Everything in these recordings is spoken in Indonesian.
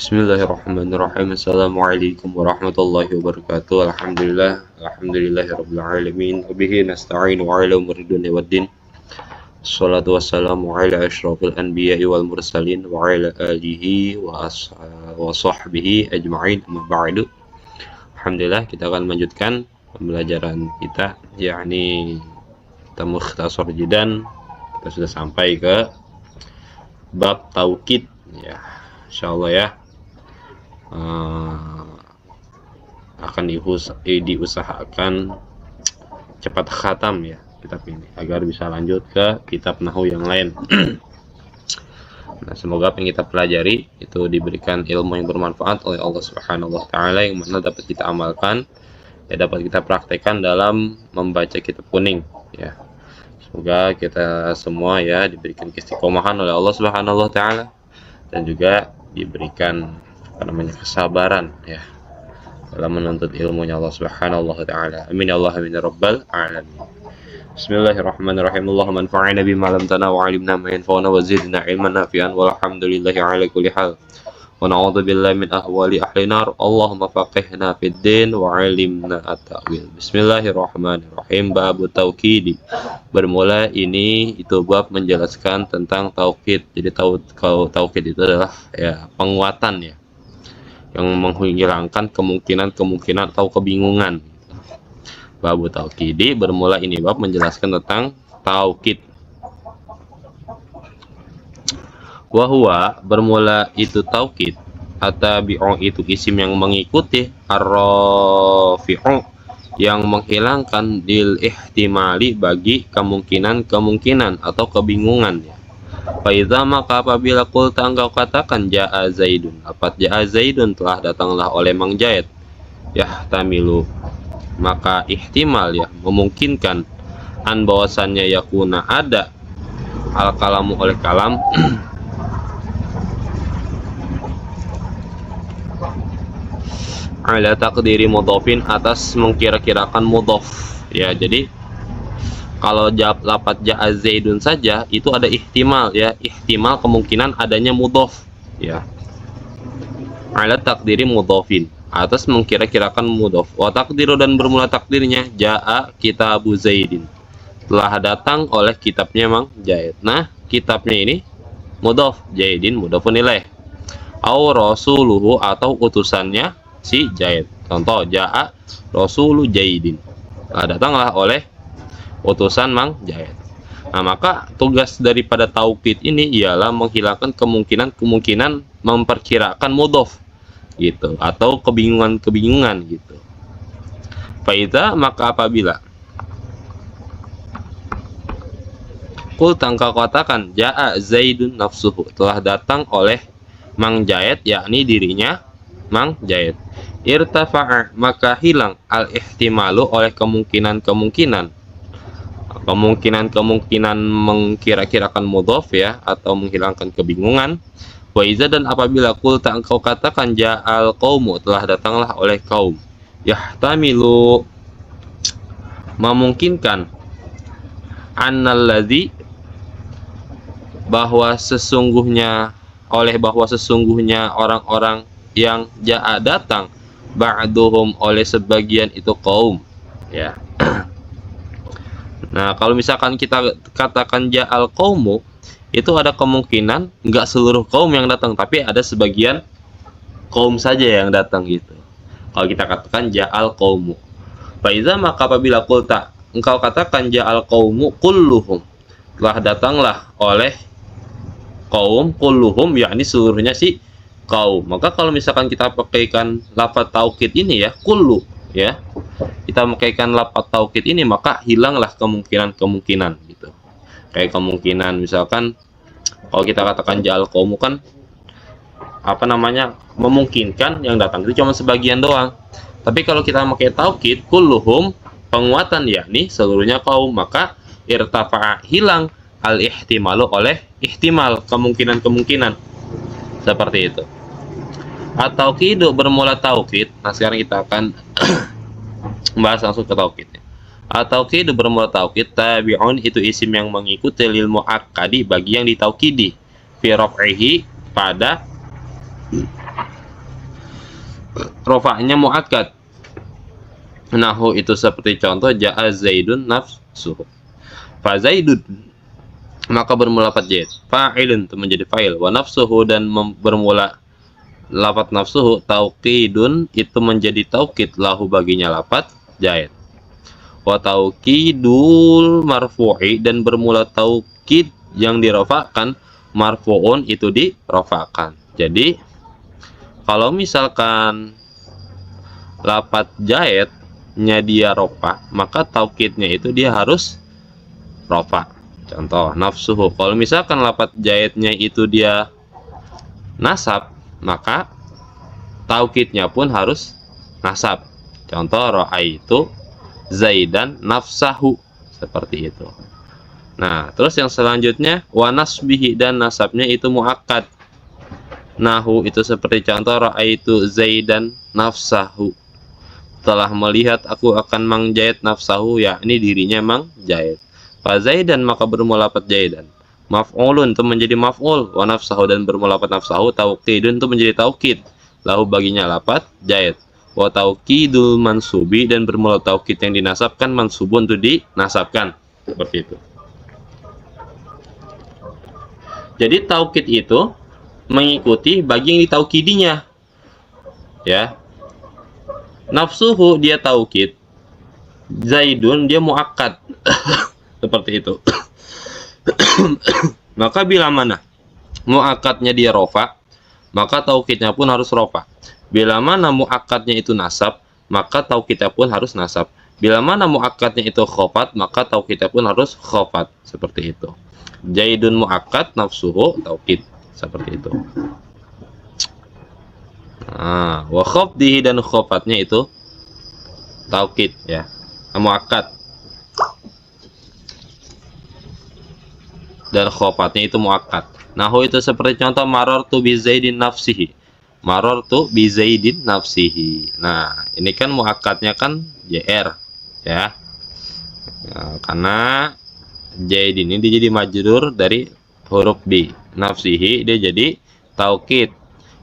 Bismillahirrahmanirrahim. Assalamualaikum warahmatullahi wabarakatuh. Alhamdulillahirabbil alamin. Wabihi nasta'inu ala umuri dunya waddin. Assalatu wassalamu ala asyrafil anbiya'i wal mursalin wa ala alihi wa sahbihi ajma'in. Amma ba'du. Alhamdulillah, kita akan melanjutkan pembelajaran kita, yakni Mukhtasar Jidan. Kita sudah sampai ke bab taukid ya. Insyaallah ya. Akan diusahakan cepat khatam ya kitab ini agar bisa lanjut ke kitab nahwu yang lain. Nah, semoga apa yang kita pelajari itu diberikan ilmu yang bermanfaat oleh Allah Subhanahu wa taala, yang mana dapat kita amalkan ya, dapat kita praktekkan dalam membaca kitab kuning ya. Semoga kita semua ya diberikan keistiqomahan oleh Allah Subhanahu wa taala dan juga diberikan kesabaran ya dalam menuntut ilmunya Allah Subhanahu wa taala. Amin ya Allah, amin ya rabbal alamin. Bismillahirrahmanirrahim. Allahumma anfa'na bima 'allamtana wa 'allimna ma yanfa'una wa zidna 'ilman nafi'an walhamdulillahi 'ala kulli hal. Wa na'udzu billahi min ahwali ahli nar. Allahumma faqihna fid din wa 'allimna at-ta'wil. Bismillahirrahmanirrahim. Bab taukid. Bermula ini itu bab menjelaskan tentang taukid. Jadi taukid itu adalah ya penguatan ya, yang menghilangkan kemungkinan atau kebingungan. Bab taukidi, bermula ini bab menjelaskan tentang taukid. Wahwa, bermula itu taukid, atabi'u itu isim yang mengikuti, ar-rafi'u yang menghilangkan, lil ihtimali bagi kemungkinan atau kebingungan ya. Faiza, maka apabila qulta engkau katakan ja'a Zaidun, lafaz ja'a Zaidun telah datanglah oleh Mang Jaid, yahtamilu maka ihtimal ya memungkinkan, an bahwasannya yakuna ada al kalamu oleh kalam ala takdiri mudhofin atas mengkira-kirakan mudhof ya. Jadi kalau jawab lafaz ja'a Zaidun saja itu ada ihtimal ya, ihtimal kemungkinan adanya mudhof ya. Ala takdiri mudhofin, atas mengkira-kirakan mudhof. Wa takdiru, dan bermula takdirnya ja'a kitabu Zaidin, telah datang oleh kitabnya Mang Jaid. Nah, kitabnya ini mudhof, Zaidin mudhofun ilaih. Au rasuluhu, atau utusannya si Jaid. Contoh ja'a rasulu Zaidin, telah datanglah oleh utusan Mang Jaid. Nah, maka tugas daripada taukid ini ialah menghilangkan kemungkinan memperkirakan mudhof gitu, atau kebingungan gitu. Faida, maka apabila kul tangka katakan ja'a Zaidun nafsuhu, telah datang oleh Mang Jaid, yakni dirinya Mang Jaid, irtafa'a, maka hilang al ihtimalu oleh kemungkinan mengkira-kirakan mudhof ya, atau menghilangkan kebingungan. Wa iza, dan apabila qulta engkau katakan ja'al qaumu, telah datanglah oleh kaum, yahtamilu memungkinkan, annalladzi bahwa sesungguhnya orang-orang yang ja'a datang, ba'duhum oleh sebagian itu kaum ya. Nah, kalau misalkan kita katakan ja'al qaumu, itu ada kemungkinan enggak seluruh kaum yang datang, tapi ada sebagian kaum saja yang datang gitu. Kalau kita katakan ja'al qaumu. Faiza, maka apabila qulta engkau katakan ja'al qaumu kulluhum, telah datanglah oleh kaum, kulluhum yakni seluruhnya si kaum. Maka kalau misalkan kita pakaikan lafaz taukid ini ya, kullu ya, kita pakaikan lafaz taukid ini, maka hilanglah kemungkinan gitu. Kayak kemungkinan misalkan kalau kita katakan ja'al qaumu kan memungkinkan yang datang itu cuma sebagian doang. Tapi kalau kita pakai taukid kulluhum, penguatan yakni seluruhnya kaum, maka irtafa'a, hilang al ihtimalu oleh ihtimal kemungkinan seperti itu. Atau kidu, bermula taukid. Nah, sekarang kita akan membahas langsung ke taukidnya. Atau kidu, bermula taukid, tabi'un itu isim yang mengikuti lil mu'akkadi bagi yang ditaukidi, fi raf'ihi pada rofa'nya muakkad. Nahu itu seperti contoh ja'a Zaidun nafsuhu. Fa Zaidun maka bermula lafaz zaid. Fa'ilun itu menjadi fa'il. Wa nafsuhu dan bermula lafaz nafsuhu. Tauqidun itu menjadi taukid lahu baginya lafaz zaid. Wa taukidul marfu'i dan bermula taukid yang dirofakkan marfu'un itu dirofakkan. Jadi kalau misalkan lafaz zaidnya dia rofa, maka taukidnya itu dia harus rofa. Contoh nafsuhu. Kalau misalkan lafaz zaidnya itu dia nasab, maka taukidnya pun harus nasab. Contoh ra'aitu Zaidan nafsahu, seperti itu. Nah, terus yang selanjutnya wa nasbihi dan nasabnya itu muakkad. Nahu itu seperti contoh ra'aitu Zaidan nafsahu. Telah melihat aku akan Mang Zaid nafsahu, yakni dirinya Mang Zaid. Fa Zaidan maka bermula lafaz Zaidan. Maf'ulun itu menjadi maf'ul, wa nafsahu dan bermula lafaz nafsahu, taukidun itu menjadi taukid. Lahu baginya lafaz Zaid. Wa taukidul mansubi dan bermula taukid yang dinasabkan, mansubun itu dinasabkan. Seperti itu. Jadi taukid itu mengikuti bagi yang ditaukidinya. Ya. Nafsuhu dia taukid. Zaidun dia muakkad. Seperti itu. Maka bila mana muakkadnya dia rofa, maka taukidnya pun harus rofa. Bila mana muakkadnya itu nasab, maka taukidnya pun harus nasab. Bila mana muakkadnya itu khofat, maka taukidnya pun harus khofat. Seperti itu. Zaidun muakkad, nafsuhu taukid. Seperti itu. Nah, wa khafdihi dan khofatnya itu taukid ya. Muakkad. Dan khofatnya itu muakkad. Nahu itu seperti contoh marartu bi Zaidin nafsihi. Marartu bi Zaidin nafsihi. Nah, ini kan muakkadnya kan JR ya. Karena Zaid ini dia jadi majrur dari huruf B. Nafsihi dia jadi taukid.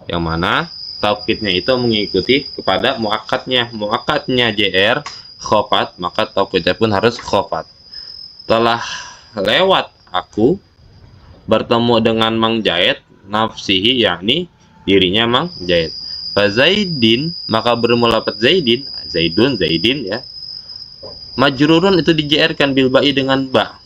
Yang mana taukidnya itu mengikuti kepada muakkadnya. Muakkadnya JR khofat, maka taukidnya pun harus khofat. Telah lewat aku bertemu dengan Mang Zaid nafsihi, yakni dirinya Mang Zaid. Fa Zaidin maka bermula lafaz Zaidin, Zaidun, Zaidin ya. Majrurun itu di-JR-kan bil ba'i dengan ba.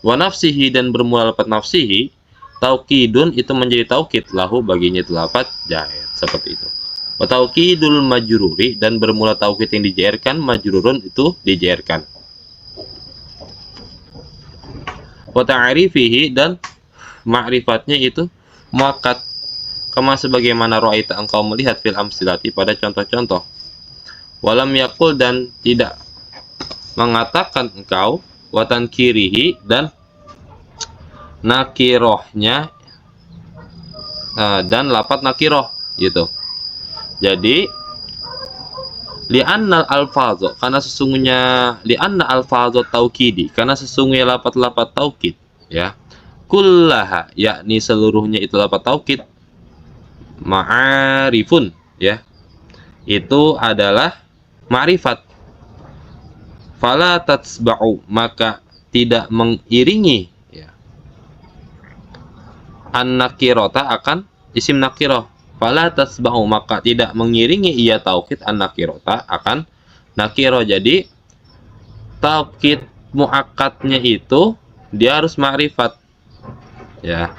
Wa nafsihi dan bermula lafaz nafsihi, taukidun itu menjadi taukid lahu baginya itu lafaz Zaid. Seperti itu. Wa taukidul majruri dan bermula taukid yang di-JR-kan, majrurun itu di-JR-kan. Wa ta'rifihi dan ma'rifatnya itu muakkad. Kama sebagaimana ra'aita engkau melihat fil amsilati pada contoh-contoh. Walam yakul dan tidak mengatakan engkau wa tankirihi dan nakirohnya dan lafaz nakiroh gitu. Jadi li'anna al-alfazo, karena sesungguhnya li'anna al-alfazo taukidi, karena sesungguhnya lafaz-lafaz taukid ya, kullaha yakni seluruhnya itu lafaz taukid, ma'arifun ya, itu adalah ma'rifat. Fala tatsba'u maka tidak mengiringi ya, an-nakirota akan isim nakirah. Fala tasba'u maka tidak mengiringi ia taukid an-nakirota akan nakirah. Jadi taukid muakkadnya itu dia harus ma'rifat ya.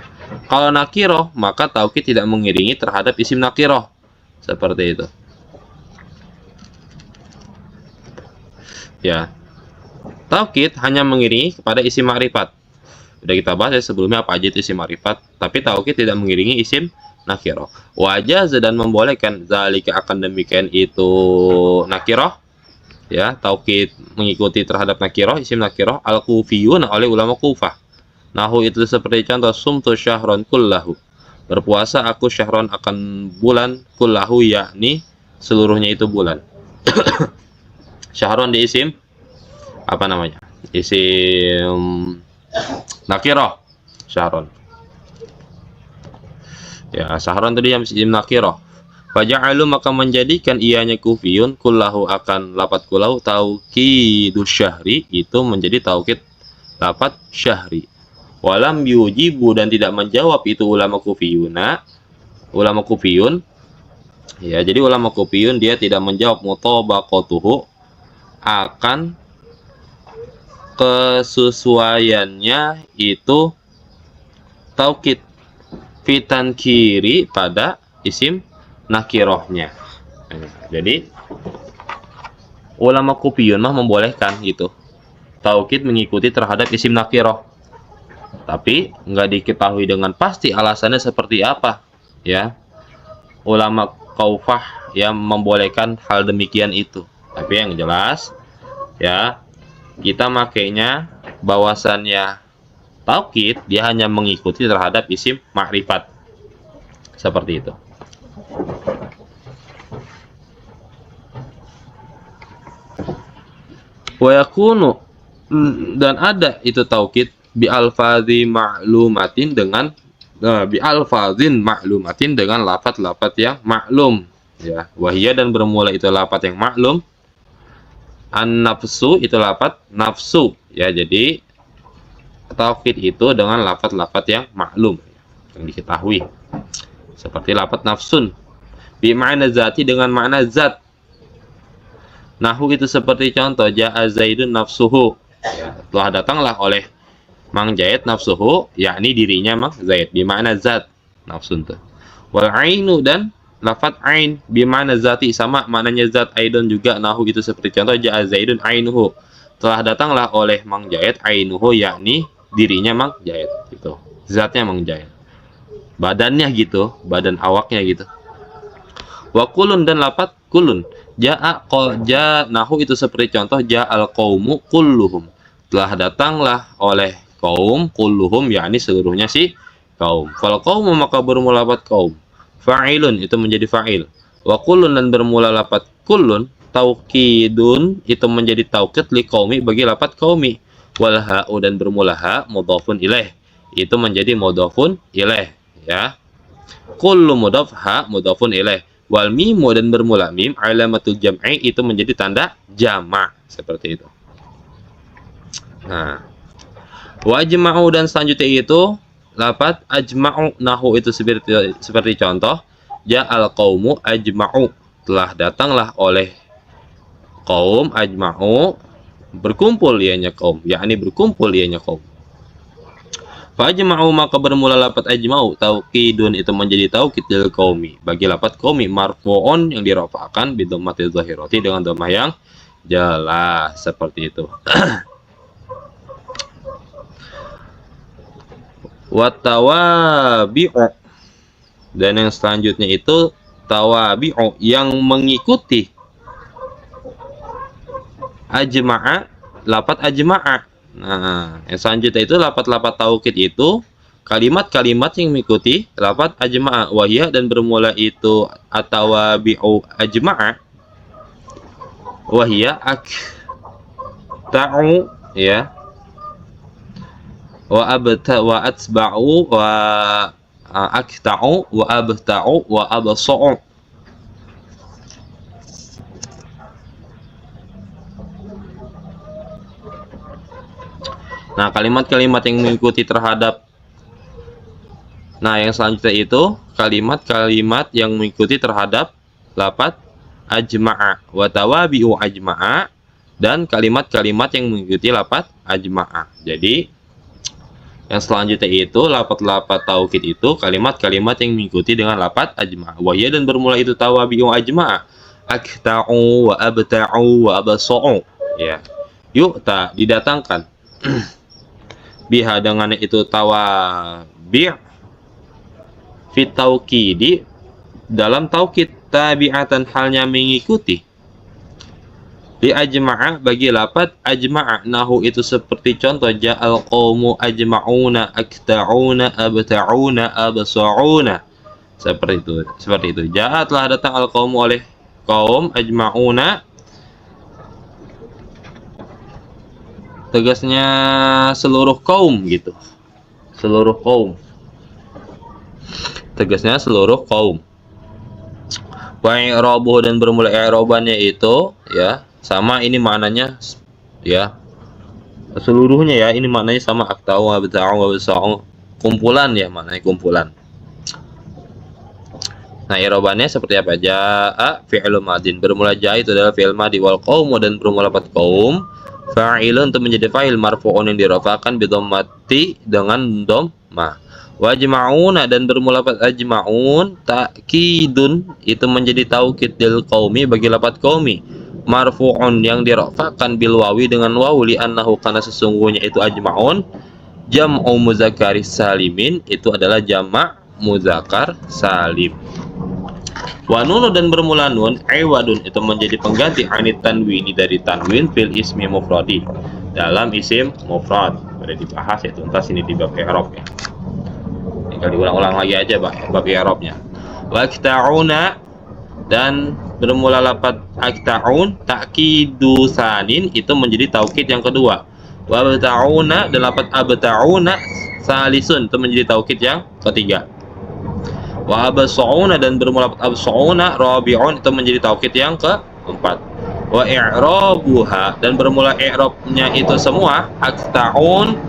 Kalau nakirah maka taukid tidak mengiringi terhadap isim nakirah. Seperti itu ya. Taukid hanya mengiringi kepada isim ma'rifat. Sudah kita bahas ya sebelumnya apa aja itu isim ma'rifat, tapi taukid tidak mengiringi isim nakirah. Wajaz dan membolehkan zalika akan demikian itu nakirah ya, taukid mengikuti terhadap nakirah, isim nakirah al-kufiyun oleh ulama Kufah. Nahu itu seperti contoh sumtu syahron kullahu, berpuasa aku syahron akan bulan, kullahu yakni seluruhnya itu bulan. Syahron di isim apa namanya? Isim nakirah syahron. Ya, syahron tadi yang isim nakirah. Faja'alu maka menjadikan ianya kufiyun kullahu akan lapat kullahu taukidus syahri itu menjadi taukid lapat syahri. Walam yujibu dan tidak menjawab itu ulama kufiyun ya, jadi ulama kufiyun dia tidak menjawab mutabaqatuhu akan kesesuaiannya itu taukid fitan kiri pada isim nakirohnya. Jadi ulama kufiyun mah membolehkan gitu taukid mengikuti terhadap isim nakiroh, tapi nggak diketahui dengan pasti alasannya seperti apa ya. Ulama kaufah yang membolehkan hal demikian itu, tapi yang jelas ya kita makainya bahwasannya taukid dia hanya mengikuti terhadap isim ma'rifat seperti itu. Wa yakunu dan ada itu taukid bi alfazi ma'lumatin dengan bi alfazin ma'lumatin dengan lafaz-lafaz yang maklum ya. Wahiyya dan bermula itu lafaz yang maklum. An-nafsu itu lafaz nafsu ya. Jadi taukid itu dengan lafaz-lafaz yang maklum yang diketahui. Seperti lafaz nafsun bi ma'na zati dengan makna zat. Nahu itu seperti contoh ja'a Zaidun nafsuhu ya, telah datanglah oleh Mang Zaid nafsuhu yakni dirinya Mang Zaid bi makna zat nafsun tuh. Wal ainu dan lafaz ain bi makna zati sama maknanya zat aidon juga. Nahu itu seperti contoh ja'a Zaidun ainuhu telah datanglah oleh Mang Zaid ainuhu yakni dirinya Mang Zaid gitu. Zatnya Mang Zaid. Badannya gitu, badan awaknya gitu. Wa kulun dan lafaz kulun nahu itu seperti contoh ja'al qaumu kulluhum telah datanglah oleh kaum kulluhum yakni seluruhnya si kaum. Fal qaumu maka bermula lafaz kaum. Fa'ilun itu menjadi fa'il. Wa kullun dan bermula lafaz kullun taukidun itu menjadi taukid li qaumi bagi lafaz qaumi. Wal ha'u dan bermula ha mudhafun ilaih itu menjadi mudhafun ilaih ya. Kullu mudhaf ha mudhafun ilaih. Wal mimu dan bermula mim alamatul jam'i itu menjadi tanda jamak seperti itu. Nah, wajma'u dan selanjutnya itu lafaz ajma'u. Nahu itu seperti contoh ja'al qaumu ajma'u telah datanglah oleh kaum ajma'u berkumpul ianya kaum yakni berkumpul ianya kaum. Fajma'u maka bermula lafaz ajma'u taukidun itu menjadi taukid lil qaumi bagi lafaz qaumi marfu'un yang dirafa'kan bi dhammati zahirati dengan dhammah yang jelas seperti itu. Wa tawabi'u dan yang selanjutnya itu tawabi'u yang mengikuti ajma'a lafaz ajma'a. Nah, yang selanjutnya itu lafaz-lafaz taukid itu kalimat-kalimat yang mengikuti lafaz ajma'a. Wahiyya dan bermula itu atawabi'u ajma'a. Wahiyya akta'u ya. Wa atba'u wa akta'u wa abta'u wa absa'u. Nah, kalimat-kalimat yang mengikuti terhadap yang selanjutnya itu kalimat-kalimat yang mengikuti terhadap lafaz ajma'a wa tawabi'u ajma'a dan kalimat-kalimat yang mengikuti lafaz ajma'a. Jadi yang selanjutnya itu lafaz-lafaz taukid itu kalimat-kalimat yang mengikuti dengan lafaz ajma'a. Wahya dan bermula itu tawabi'u ajma'a. Akta'u wa abta'u wa absa'u ya. Yu'ta didatangkan biha dengan itu tawabi' fit taukidi dalam taukid tabi'atan halnya mengikuti di ajma'a bagi lafaz ajma'a. Nahu itu seperti contoh ja'al qaumu ajma'una akta'una abta'una absa'una seperti itu. Ja'a telah datang al qaumu oleh kaum ajma'una tegasnya seluruh kaum gitu. Seluruh kaum. Tegasnya seluruh kaum. Wa i'rabuhu dan bermula i'rabannya itu ya sama, ini maknanya ya seluruhnya ya, ini maknanya sama, aktau wa abta'u wa basa'u, kumpulan ya, maknanya kumpulan. Nah, i'rabannya seperti apa? Jaa fi'lu madin, bermula ja itu adalah fi'il madi, wal qaumu dan bermula lafaz qaum fa'ilun untuk menjadi fa'il marfu'un yang dirafa'kan bi dhammati dengan dhammah. Wa ajma'una dan bermula lafaz ajma'un ta'kidun itu menjadi taukid lil qaumi bagi lafaz qaumi, marfu'un yang dirafa'kan bil wawi dengan wawu, li annahu karena sesungguhnya itu ajma'un jam'u mudzakkaris salimin, itu adalah jamak muzakkar salim. Wa nunu dan bermula nun iwadun itu menjadi pengganti anit tanwini dari tanwin fil ismi mufradi dalam isim mufrad. Sudah dibahas ya tuntas ini di bab i'rab ya. Tinggal diulang-ulang lagi aja bab i'rabnya. Wa akta'una dan bermula lafaz akta'un ta'kidu sanin itu menjadi taukid yang kedua. Wa abta'una dan lafaz abta'una salisun itu menjadi taukid yang ketiga. Wa absa'una dan bermula absa'una rabi'un itu menjadi taukid yang keempat. Wa i'rabuha dan bermula i'rabnya itu semua akta'un,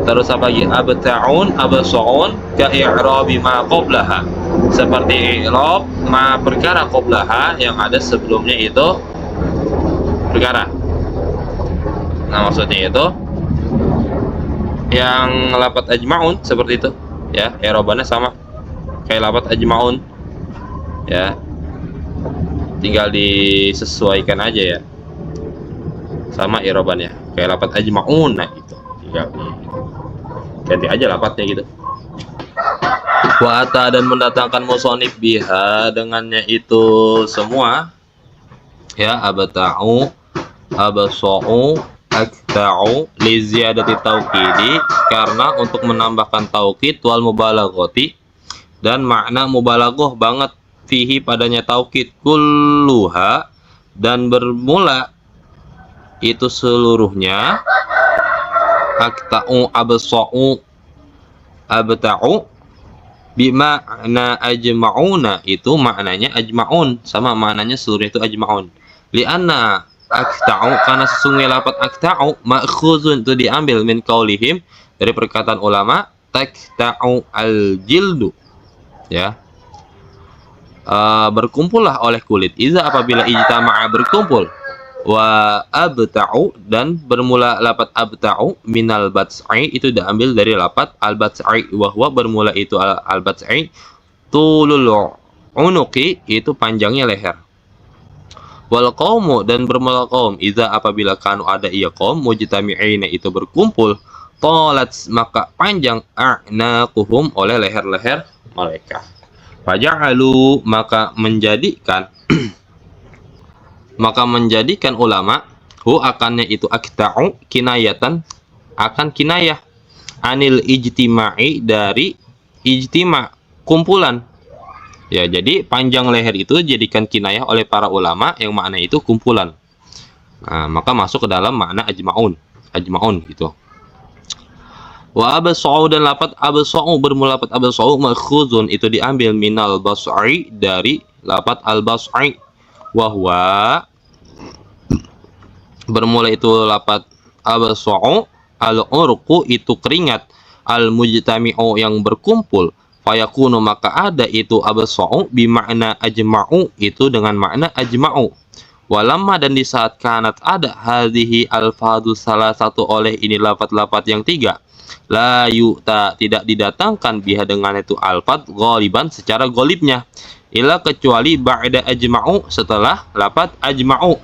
terus apa lagi, abta'un absa'un ka i'rabi ma qablaha, seperti i'rab ma perkara qablaha yang ada sebelumnya itu perkara. Nah, maksudnya itu yang lafaz ajma'un seperti itu ya, i'rabannya sama kayak lafaz ajma'un ya, tinggal disesuaikan aja ya, sama i'rabannya kayak lafaz ajma'un. Nah, itu tinggal ganti aja lafaznya gitu. Wa ata dan mendatangkan musonif biha dengannya itu semua ya, abta'u absa'u akta'u li ziyadati taukidi, karena untuk menambahkan taukid wal mubalaghati dan makna mubalaghah banget, fihi padanya taukid, kulluha dan bermula itu seluruhnya, akta'u absa'u abta'u bima'na ajma'una itu maknanya ajma'un, sama maknanya seluruh itu ajma'un. Lianna akta'u karena sesungguhnya lafaz akta'u ma'khuzun itu diambil min qaulihim dari perkataan ulama, takta'u al-jildu ya, berkumpullah oleh kulit, iza apabila ijtama'a berkumpul, wa abta'u dan bermula lafaz abta'u minal bat'i itu diambil dari lafaz al-bat'i, wa huwa bermula itu al-bat'i tulul unuqi itu panjangnya leher. Wal qaumu dan bermula qaum, iza apabila kanu ada ia qaum mujtami'ina itu berkumpul, talat maka panjang a'naquhum oleh leher-leher mereka. Faja'alu maka menjadikan maka menjadikan ulama hu akannya itu akta'u kinayatan akan kinayah anil ijtima'i dari ijtima kumpulan ya, jadi panjang leher itu jadikan kinayah oleh para ulama yang makna itu kumpulan. Nah, maka masuk ke dalam makna ajma'un gitu. Wa absa'u dan lafaz absa'u bermula lafaz absa'u makhuzun itu diambil minal bas'i dari lafaz al-bas'i, wa huwa bermula itu lafaz absa'u al-urqu itu keringat, al-mujtami'u yang berkumpul, fayakunu maka ada itu absa'u bimakna ajma'u itu dengan makna ajma'u. Walamma dan di saat kanat ada hadhihi al-fadhu salah satu oleh ini lafaz-lafaz yang tiga, la yu'ta tidak didatangkan biha dengan itu alfad ghaliban secara golibnya, ila kecuali ba'da ajma'u setelah lafaz ajma'u,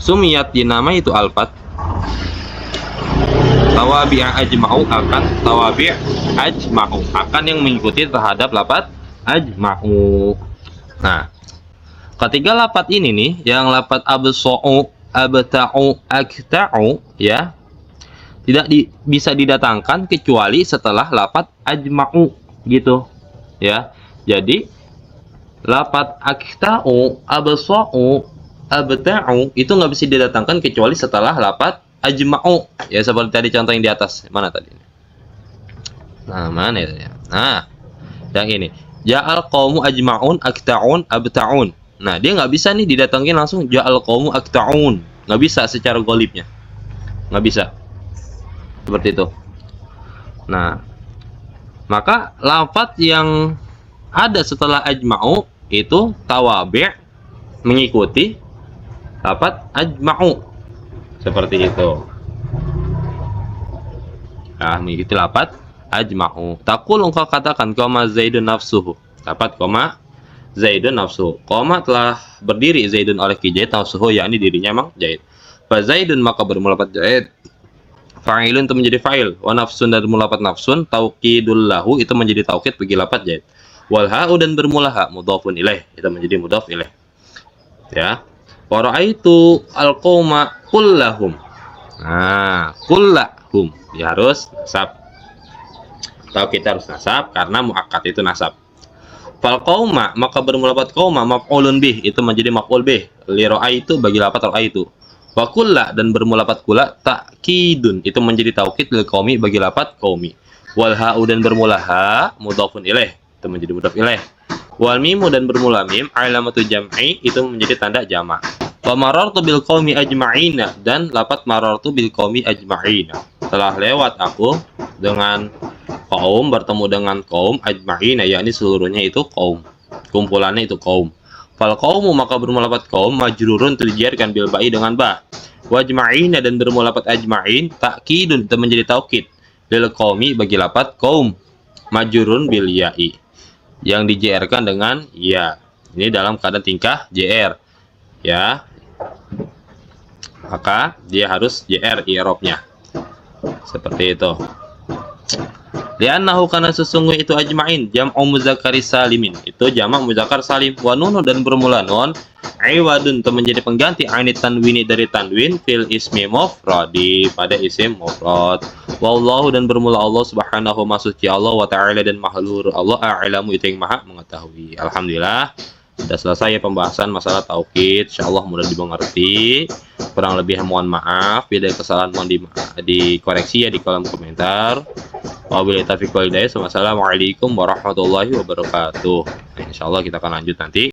sumiyat dinamai itu alfad tawabi'a ajma'u akan tawabi' ajma'u akan yang mengikuti terhadap lafaz ajma'u. Nah, ketiga lafaz ini nih yang lafaz absa'u abta'u akta'u ya tidak bisa didatangkan kecuali setelah lafaz ajma'u gitu ya. Jadi lafaz akta'u absa'u abta'u itu nggak bisa didatangkan kecuali setelah lafaz ajma'u ya, seperti tadi contoh yang di atas. Mana tadi? Nah, mana ya? Nah, yang ini Ja'al qaumu ajma'un akta'un abta'un. Nah, dia nggak bisa nih didatangin langsung ja'al qaumu akta'un. Nggak bisa secara golibnya. Nggak bisa. Seperti itu. Nah, maka lafaz yang ada setelah ajma'u itu tawabi' mengikuti lafaz ajma'u. Seperti itu. Nah, mengikuti lafaz ajma'u. Taqul engkau katakan koma Zaidun nafsuhu. Dapat koma Zaidun nafsuhu. Koma telah berdiri Zaidun oleh Ki Zaid nafsuhu, yakni dirinya memang Zaid. Fa Zaidun maka bermulapat Zaid. Fa'ilun itu menjadi fa'il. Wa nafsun dan bermulapat nafsun. Tauqidul lahu itu menjadi taukid bagi lapat Zaid. Wal ha'u dan bermula ha mudhafun ilaih itu menjadi mudhaf ilaih. Ya. Wa ra'aitu al-qauma kullahum. Nah, kullahum ya harus nasab. Atau kita harus nasab karena muakkad itu nasab. Fal qauma maka bermulapat qauma maf'ulun bih itu menjadi maf'ul bih. Li ra'aitu bagi lafaz ra'aitu. Wa kulla dan bermulapat kulla ta'kidun itu menjadi taukid lil qaumi bagi lafaz qaumi. Wal ha'u dan bermula ha mudhafun ilaih itu menjadi mudhaf ilaih. Wal mimu dan bermula mim alamatu jam'i itu menjadi tanda jamak. Wa marartu bil qaumi ajma'ina dan lafaz marartu bil qaumi ajma'ina. Telah lewat aku dengan kaum, bertemu dengan kaum ajma'ina, yakni seluruhnya itu kaum, kumpulannya itu kaum. Fal qaumu maka bermulapat kaum majrurun terjarkan bil ba'i dengan ba. Wa ajma'ina dan bermulapat ajma'in ta'kidun itu menjadi taukid lil qaumi bagi lafaz kaum majrurun bil ya'i yang di-JR-kan dengan ya. Ini dalam keadaan tingkah JR ya, maka dia harus JR i'rabnya seperti itu. Li'annahu kana sesungguhnya itu ajma'in jam'u muzakkar salimin itu jamak muzakkar salim. Wa nunu dan bermula nun iwadun itu menjadi pengganti ainit tanwini dari tanwin fil ismi mufradi pada isim mufrad. Wallahu dan bermula Allah subhanahu masuci Allah wa ta'ala dan mahlur Allah a'lamu itu yang maha mengetahui. Alhamdulillah sudah selesai ya pembahasan masalah taukid. Insyaallah mudah dimengerti. Kurang lebih mohon maaf, bila ada kesalahan mohon dikoreksi ya di kolom komentar. Wabillahi taufiq wal hidayah. Wassalamualaikum warahmatullahi wabarakatuh. Nah, insyaallah kita akan lanjut nanti.